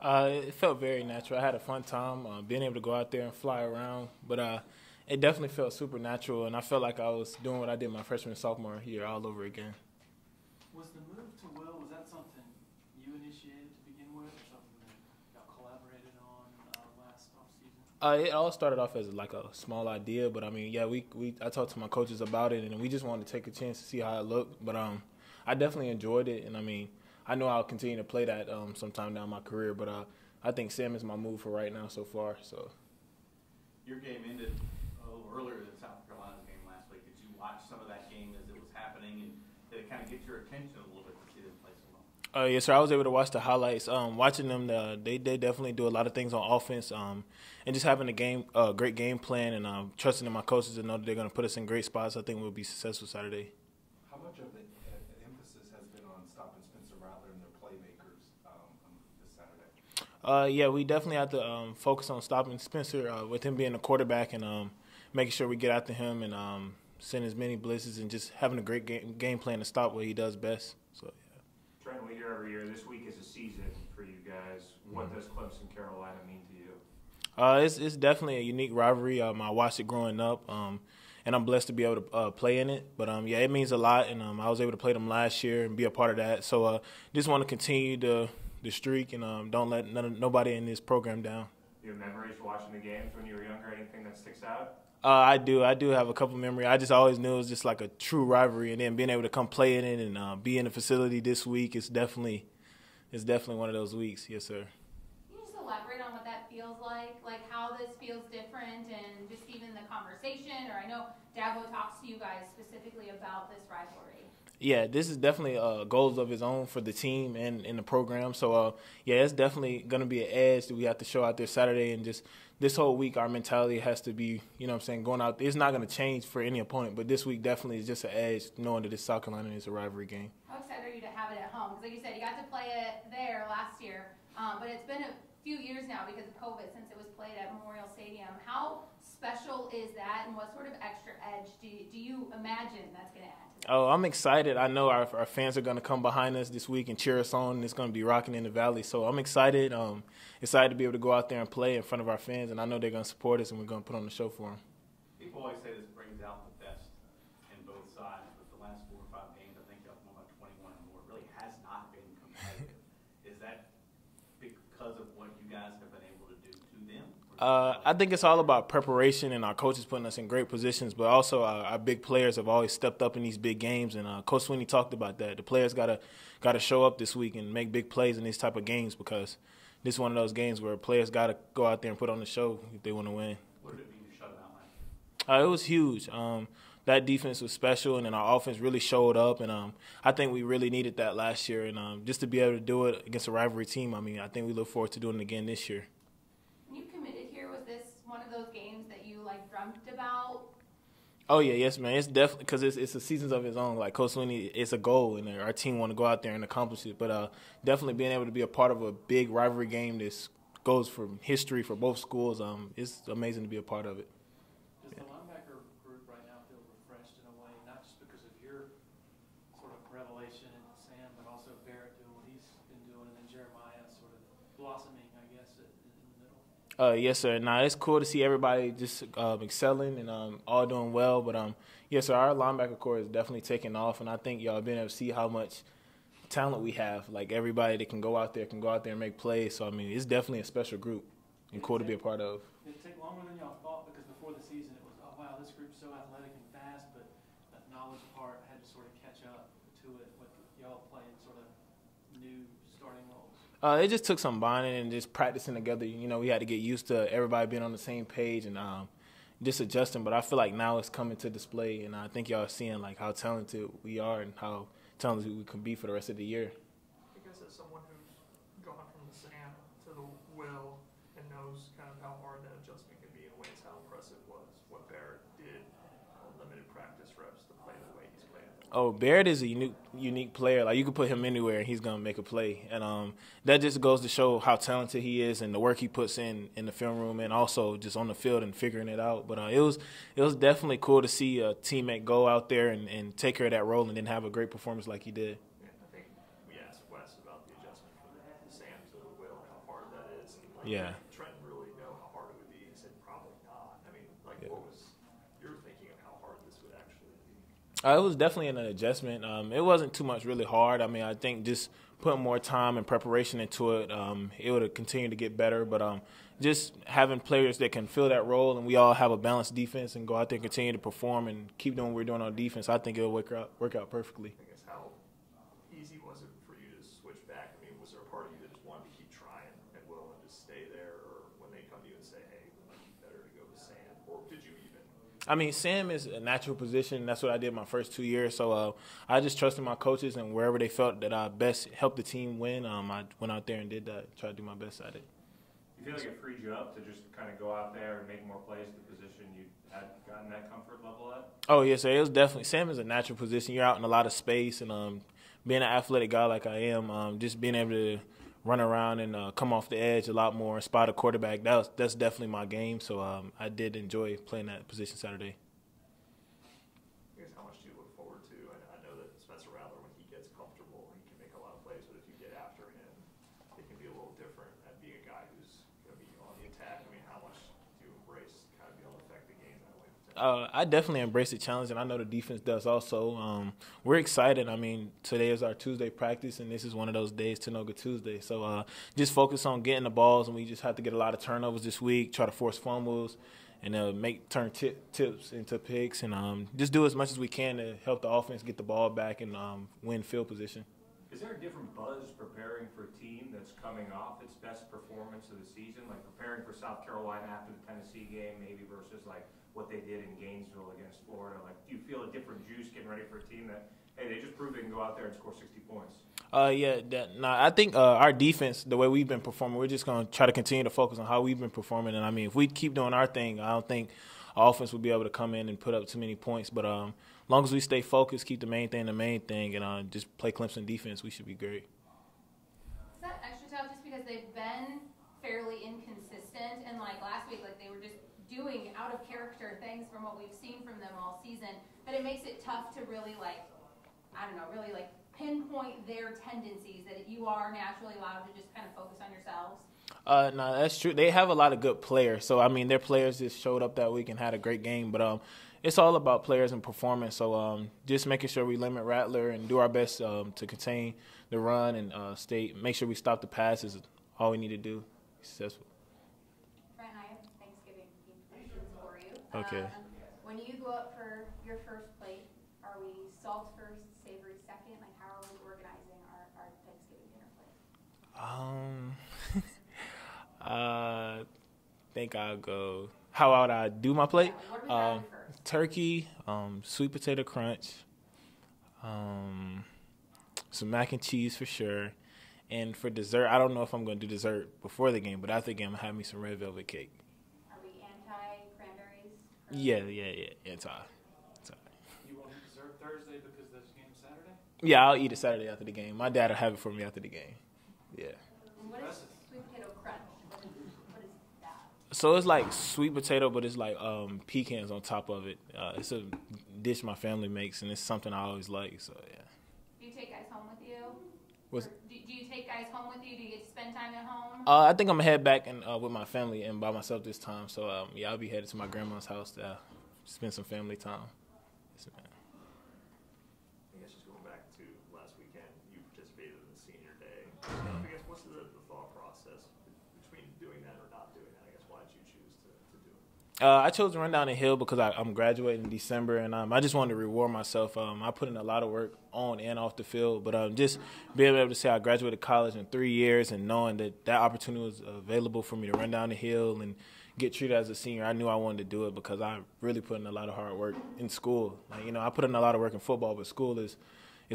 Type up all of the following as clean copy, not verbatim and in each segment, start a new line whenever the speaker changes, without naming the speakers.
It felt very natural. I had a fun time being able to go out there and fly around, but it definitely felt super natural, and I felt like I was doing what I did my freshman and sophomore year all over again.
Was the move to Will, was that something you initiated to begin with, or something that y'all collaborated on last offseason?
It all started off as like a small idea, but I mean, yeah, I talked to my coaches about it, and we just wanted to take a chance to see how it looked. But I definitely enjoyed it, and I mean, I know I'll continue to play that sometime down my career. But I think Sam is my move for right now so far. So
your game ended a little earlier than South Carolina's game last week. Did you watch some of that game as it was happening, and did it kind of get your attention a little bit to see them play so well?
Yes, sir. I was able to watch the highlights. Watching them, they definitely do a lot of things on offense, and just having a great game plan, and trusting in my coaches to know that they're going to put us in great spots. I think we'll be successful Saturday.
How much of the emphasis has been on stopping Spencer Rattler and their playmakers this Saturday?
Yeah, we definitely have to focus on stopping Spencer with him being a quarterback, and making sure we get after him and send as many blitzes and just having a great game plan to stop what he does best. So.
Trenton, we hear every year this week is a season for you guys. What does Clemson Carolina mean to you?
It's definitely a unique rivalry. I watched it growing up, and I'm blessed to be able to play in it. But yeah, it means a lot, and I was able to play them last year and be a part of that. So just want to continue the streak, and don't let nobody in this program down.
Do you have memories watching the games when you were younger? Anything that sticks out?
I do have a couple memories. I just always knew it was just like a true rivalry, and then being able to come play in it and be in the facility this week is definitely one of those weeks. Yes, sir.
Can you just elaborate on what that feels like how this feels different, and just even the conversation? Or I know Dabo talks to you guys specifically about this rivalry.
Yeah, this is definitely goals of his own for the team and in the program. So, yeah, it's definitely going to be an edge that we have to show out there Saturday. And just this whole week, our mentality has to be, going out there. It's not going to change for any opponent, but this week definitely is just an edge knowing that it's South Carolina and it's a rivalry game.
How excited are you to have it at home? Because like you said, you got to play it there last year, but it's been a few years now because of COVID since it was played at Memorial Stadium. How special is that, and what sort of extra edge do you imagine that's going to add?
Oh, I'm excited. I know our fans are going to come behind us this week and cheer us on, and it's going to be rocking in the Valley. So I'm excited. Excited to be able to go out there and play in front of our fans, and I know they're going to support us, and we're going to put on the show for them.
People always say this brings out the best in both sides, but the last 4 or 5 games, I think y'all won about 21 and more. It really has not been competitive. Is that because of what you guys have been able to do to them?
I think it's all about preparation and our coaches putting us in great positions, but also our big players have always stepped up in these big games, and Coach Sweeney talked about that. The players gotta show up this week and make big plays in these type of games, because this is one of those games where players got to go out there and put on the show if they want to win.
What did it mean to shut them out last year?
It was huge. That defense was special, and then our offense really showed up, and I think we really needed that last year, and just to be able to do it against a rivalry team, I mean, I think we look forward to doing it again this year.
When you committed here, was this one of those games that you dreamt about?
Oh yeah, yes, man. It's definitely because it's a seasons of its own. Like Coach Sweeney, it's a goal, and our team want to go out there and accomplish it. But definitely being able to be a part of a big rivalry game that goes from history for both schools, it's amazing to be a part of it.
Does the linebacker group right now feel refreshed in a way, not just because of your sort of revelation in Sam, but also Barett doing what he's been doing, and then Jeremiah sort of blossoming, I guess, in the middle?
Yes, sir. Nah, it's cool to see everybody just excelling and all doing well. But yes, sir, our linebacker core is definitely taking off, and I think y'all been able to see how much talent we have. Like everybody that can go out there and make plays. So I mean, it's definitely a special group and cool to be a part of.
Did it take longer than y'all thought? Because before the season, it was, oh wow, this group's so athletic and fast, but that knowledge part had to sort of catch up to it with y'all playing sort of new starting roles.
It just took some bonding and just practicing together. We had to get used to everybody being on the same page and just adjusting. But I feel like now it's coming to display, and I think y'all are seeing how talented we are and how talented we can be for the rest of the year.
I guess as someone who's gone from the Sam to the Will and knows kind of how hard that adjustment can be in ways, how impressive was what Barett did on limited practice reps to play the way he's playing.
Oh, Barett is a unique player. Like, you can put him anywhere and he's gonna make a play, and that just goes to show how talented he is and the work he puts in the film room and also just on the field and figuring it out. But it was definitely cool to see a teammate go out there and take care of that role and then have a great performance like he did.
Yeah, I think we asked Wes about the adjustment from the Sam to
Yeah.
Did Trenton really know how hard it would be? He said probably not. I mean, like,
Yeah.
what was your thinking of how hard this would actually be?
It was definitely an adjustment. It wasn't too much really hard. I mean, I think just putting more time and preparation into it, it would have continued to get better. But just having players that can fill that role and we all have a balanced defense and go out there and continue to perform and keep doing what we're doing on defense, I think it'll work out perfectly.
I guess how easy was it for you to switch back? I mean, was there a part of you that just wanted to keep trying and willing to just stay there? Or when they come to you and say, hey, it might be better to go with Sam? Or did you even?
I mean, Sam is a natural position. That's what I did my first 2 years. So I just trusted my coaches, and wherever they felt that I best helped the team win, I went out there and did that, tried to do my best at it.
You feel like it frees you up to just kind of go out there and make more plays at the position you had gotten that comfort level at?
Oh, yes, sir. It was definitely – Sam is a natural position. You're out in a lot of space, and being an athletic guy like I am, just being able to run around and come off the edge a lot more and spot a quarterback, that's definitely my game. So I did enjoy playing that position Saturday.
I guess how much do you look forward to? I know that Spencer Rattler, when he gets comfortable, he can make a lot of plays, but if you get after him, it can be a little different at being a guy who's going to be on the attack. I mean, how much do you embrace kind of be able to affect the game that way?
I definitely embrace the challenge, and I know the defense does also. We're excited. I mean, today is our Tuesday practice, and this is one of those days, Tanoga Tuesday. So just focus on getting the balls, and we just have to get a lot of turnovers this week, try to force fumbles, and turn tips into picks, and just do as much as we can to help the offense get the ball back and win field position.
Is there a different buzz preparing for a team that's coming off its best performance of the season, like preparing for South Carolina after the Tennessee game maybe versus like what they did in Gainesville against Florida? Like, do you feel a different juice getting ready for a team that, hey, they just proved they can go out there and score 60 points?
I think our defense, the way we've been performing, we're just going to try to continue to focus on how we've been performing. And, I mean, if we keep doing our thing, I don't think our offense will be able to come in and put up too many points. But as long as we stay focused, keep the main thing, and just play Clemson defense, we should be great.
Is that extra tough just because they've been fairly inconsistent? And, like, last week, like, they were just doing out-of-character things from what we've seen from them all season, that it makes it tough to really, like, I don't know, really, like, pinpoint their tendencies, that you are naturally allowed to just kind of focus on yourselves?
No, that's true. They have a lot of good players. So, I mean, their players just showed up that week and had a great game. But it's all about players and performance. So just making sure we limit Rattler and do our best to contain the run and make sure we stop the pass is all we need to do. Successful.
Brent, I have Thanksgiving questions for you.
Okay.
When you go up for your first plate, are we salt first, savory second? Like, how are we organizing our Thanksgiving dinner plate?
I think I'll go. How would I do my plate?
Yeah, what are we grabbing first?
Turkey, sweet potato crunch, some mac and cheese for sure. And for dessert, I don't know if I'm going to do dessert before the game, but after the game, I'm going to have me some red velvet cake.
Are we anti-cranberries?
Yeah, anti.
You won't eat dessert Thursday because there's a game Saturday?
Yeah, I'll eat it Saturday after the game. My dad will have it for me after the game. Yeah.
And what is sweet potato crunch? What is that?
So it's like sweet potato, but it's like pecans on top of it. It's a dish my family makes, and it's something I always like. So yeah.
Do you take guys home with you?
What's-
Do you take guys home with you? Do you get to spend time at home?
I think I'm gonna head back and with my family and by myself this time. So I'll be headed to my grandma's house to spend some family time. Yes, man.
I guess just going back to last weekend, you participated in the senior day. I guess what's the thought process between doing that or not doing that? I guess why did you choose to do it?
I chose to run down the hill because I'm graduating in December, and I just wanted to reward myself. I put in a lot of work on and off the field, but just being able to say I graduated college in 3 years and knowing that opportunity was available for me to run down the hill and get treated as a senior, I knew I wanted to do it because I really put in a lot of hard work in school. Like, I put in a lot of work in football, but school is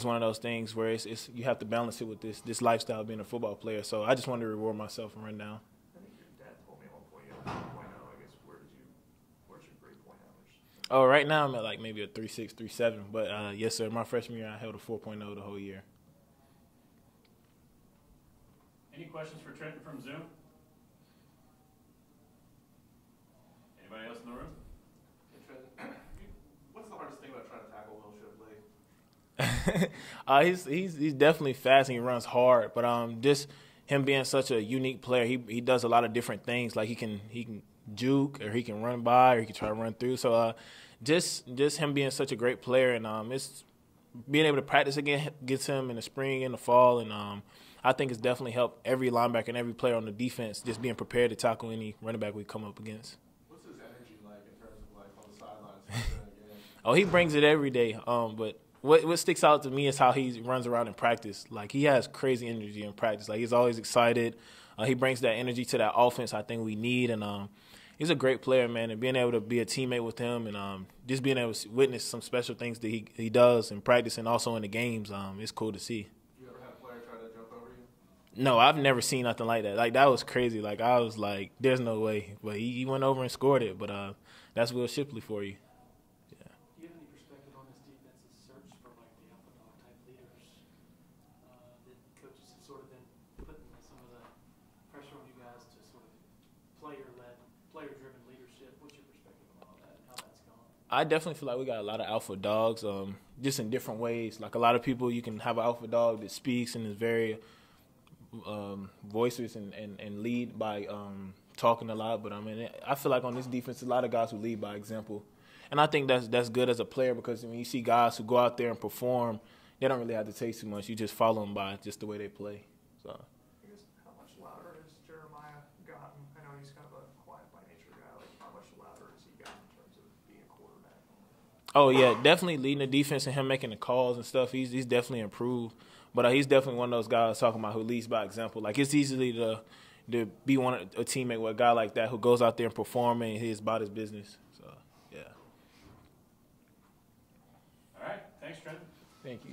one of those things where it's you have to balance it with this lifestyle of being a football player. So I just wanted to reward myself and run down.
I think your dad told me at one point you had a 4.0. I guess where's your grade point average?
Oh, right now I'm at like maybe a 3.6, 3.7. But yes, sir, my freshman year I held a 4.0 the whole year.
Any questions for Trenton from Zoom? Anybody else in the room?
What's the hardest thing about trying to tackle Will Shipley?
He's definitely fast and he runs hard, but just him being such a unique player, he does a lot of different things. Like he can juke, or he can run by, or he can try to run through. So just him being such a great player, and it's being able to practice again gets him in the spring and the fall, and I think it's definitely helped every linebacker and every player on the defense just being prepared to tackle any running back we come up against.
What's his energy like in terms of like on the sidelines?
Oh, he brings it every day. But what sticks out to me is how he runs around in practice. Like, he has crazy energy in practice. Like, he's always excited. He brings that energy to that offense I think we need, and he's a great player, man. And being able to be a teammate with him, and just being able to witness some special things that he does in practice and also in the games, it's cool to see.
You ever had a player try to jump over you?
No, I've never seen nothing like that. Like, that was crazy. Like, I was like, there's no way. But he went over and scored it. But that's Will Shipley for you. Yeah.
Do you have any perspective on this defense's search for, like, the alpha dog type leaders? That coaches have sort of been putting some of the pressure on you guys to sort of player-driven leadership. What's your perspective on all that and how that's gone?
I definitely feel like we got a lot of alpha dogs, just in different ways. Like, a lot of people, you can have an alpha dog that speaks and is very voices and lead by talking a lot. But I mean, I feel like on this defense, a lot of guys who lead by example, and I think that's good as a player, because when you see guys who go out there and perform, they don't really have to take too much. You just follow them by just the way they play. So.
I guess, how much louder has Jeremiah gotten? I know he's kind of a quiet by nature guy. Like, how much louder has he gotten in terms of being a quarterback?
Oh yeah, definitely leading the defense and him making the calls and stuff. He's definitely improved. But he's definitely one of those guys talking about who leads by example. Like, it's easy to be a teammate with a guy like that who goes out there and perform, and he's about his business. So, yeah.
All right. Thanks, Trenton.
Thank you.